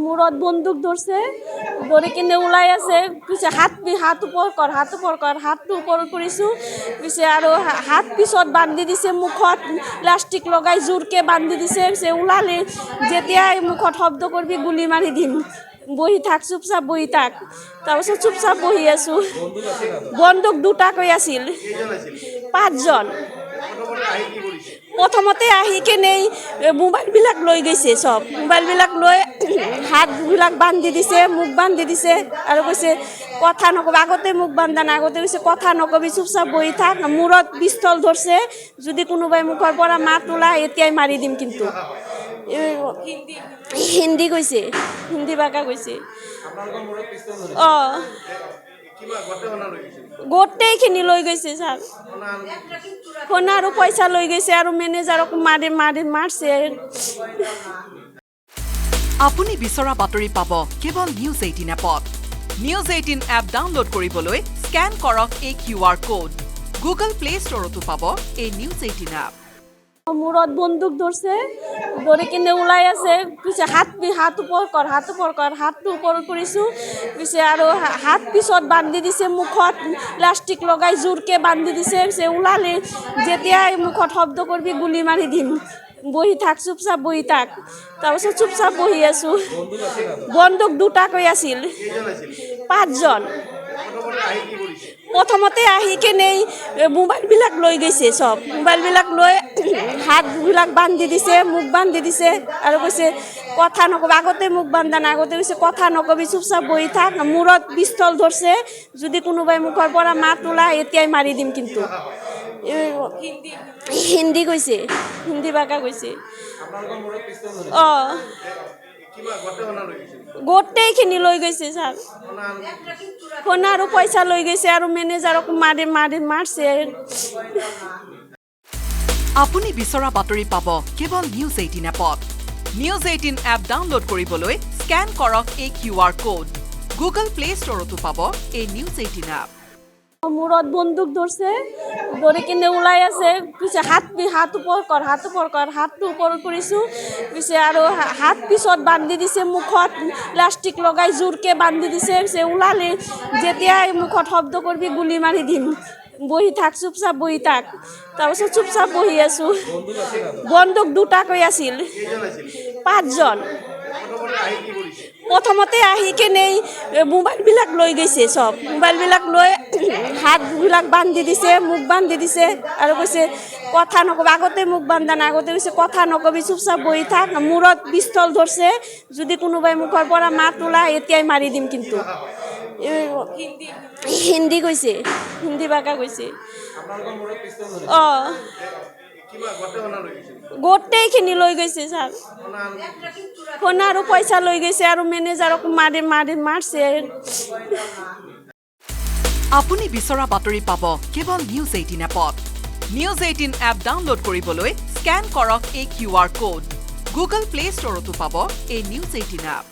মূৰত বন্দুক ধৰছে, ধৰে কিনে ওলাই আছে, পিছে হাত উপৰ কৰ, হাতটো ওপৰত কৰিছোঁ, পিছে আৰু হাত পিছত বান্ধি দিছে, মুখত প্লাষ্টিক লগাই জোৰকে বান্ধি দিছে, পিছে ওলালে যেতিয়াই মুখত শব্দ কৰবি গুলি মাৰি দিম, বহি থাক, চুপচাপ বহি থাক। তাৰপিছত চুপচাপ বহি আছোঁ। বন্দুক দুটাকৈ আছিল, 5 জন। প্ৰথমতে আহি কেনে মোবাইলবিলাক লৈ গৈছে, চব মোবাইলবিলাক লৈ হাতবিলাক বান্ধি দিছে, মুখ বান্ধি দিছে আৰু কৈছে কথা নকবি। আগতে মুখ বান্ধা নাই, আগতে কৈছে কথা নকবি, চুপচাপ বহি থাক। মূৰত পিস্তল ধৰছে, যদি কোনোবাই মুখৰ পৰা মাত ওলাই এতিয়াই মাৰি দিম। কিন্তু হিন্দী কৈছে, হিন্দী ভাষা কৈছে। গোটেইখিনি লৈ গৈছে ছাৰ, সোণা আৰু পইচা লৈ গৈছে আৰু মেনেজাৰক মাৰছে। আপুনি বিচৰা বাতৰি পাব কেৱল নিউজ 18 এপত। নিউজ 18 এপ ডাউনলোড কৰিবলৈ স্কেন কৰক এই QR কোড। গুগল প্লে ষ্টৰতো পাব এই নিউজ 18 এপ। মূৰত বন্দুক ধৰছে, ধৰে কিনে ওলাই আছে, পিছে হাত উপৰ কৰ, হাতটো ওপৰত কৰিছোঁ, পিছে আৰু হাত পিছত বান্ধি দিছে, মুখত প্লাষ্টিক লগাই জোৰকে বান্ধি দিছে, পিছে ওলালে যেতিয়াই মুখত শব্দ কৰবি গুলি মাৰি দিম, বহি থাক, চুপচাপ বহি থাক। তাৰপিছত চুপচাপ বহি আছোঁ। বন্দুক দুটাকৈ আছিল, 5 জন। প্ৰথমতে আহি কেনে মোবাইলবিলাক লৈ গৈছে, চব মোবাইলবিলাক লৈ হাতবিলাক বান্ধি দিছে, মুখ বান্ধি দিছে আৰু কৈছে কথা নকবি। আগতে মুখ বান্ধা নাই, আগতে কৈছে কথা নকবি, চুপচাপ বহি থাক। মূৰত পিস্তল ধৰছে, যদি কোনোবাই মুখৰ পৰা মাত ওলাই এতিয়াই মাৰি দিম। কিন্তু হিন্দী কৈছে, হিন্দী ভাষা কৈছে। গোটেইখিনি লৈ গৈছে ছাৰ, সোণা আৰু পইচা লৈ গৈছে আৰু মেনেজাৰক মাৰছে। আপুনি বিচৰা বাতৰি পাব কেৱল নিউজ 18 এপত। নিউজ 18 এপ ডাউনলোড কৰিবলৈ স্কেন কৰক এই QR কোড। গুগল প্লে ষ্টৰতো পাব এই নিউজ 18 এপ। মূৰত বন্দুক ধৰছে, ধৰে কিনে ওলাই আছে, পিছে হাত উপৰ কৰ, হাতটো ওপৰত কৰিছোঁ, পিছে আৰু হাত পিছত বান্ধি দিছে, মুখত প্লাষ্টিক লগাই জোৰকে বান্ধি দিছে, পিছে ওলালে যেতিয়াই মুখত শব্দ কৰবি গুলি মাৰি দিম, বহি থাক, চুপচাপ বহি থাক। তাৰপিছত চুপচাপ বহি আছোঁ। বন্দুক দুটাকৈ আছিল, 5 জন। প্ৰথমতে আহি কেনে মোবাইলবিলাক লৈ গৈছে, চব মোবাইলবিলাক লৈ হাতবিলাক বান্ধি দিছে, মুখ বান্ধি দিছে আৰু কৈছে কথা নকবি। আগতে মুখ বান্ধা নাই, আগতে কৈছে কথা নকবি, চুপচাপ বহি থাক। মূৰত পিস্তল ধৰছে, যদি কোনোবাই মুখৰ পৰা মাত ওলাই এতিয়াই মাৰি দিম। কিন্তু হিন্দী কৈছে, হিন্দী ভাষা কৈছে। গোটেইখিনি লৈ গৈছে ছাৰ, সোণা আৰু পইচা লৈ গৈছে আৰু মেনেজাৰক মাৰছে। আপুনি বিচৰা বাতৰি পাব কেৱল নিউজ 18 এপত। নিউজ 18 এপ ডাউনলোড কৰিবলৈ স্কেন কৰক এই QR কোড। গুগল প্লে ষ্টৰতো পাব এই নিউজ 18 এপ।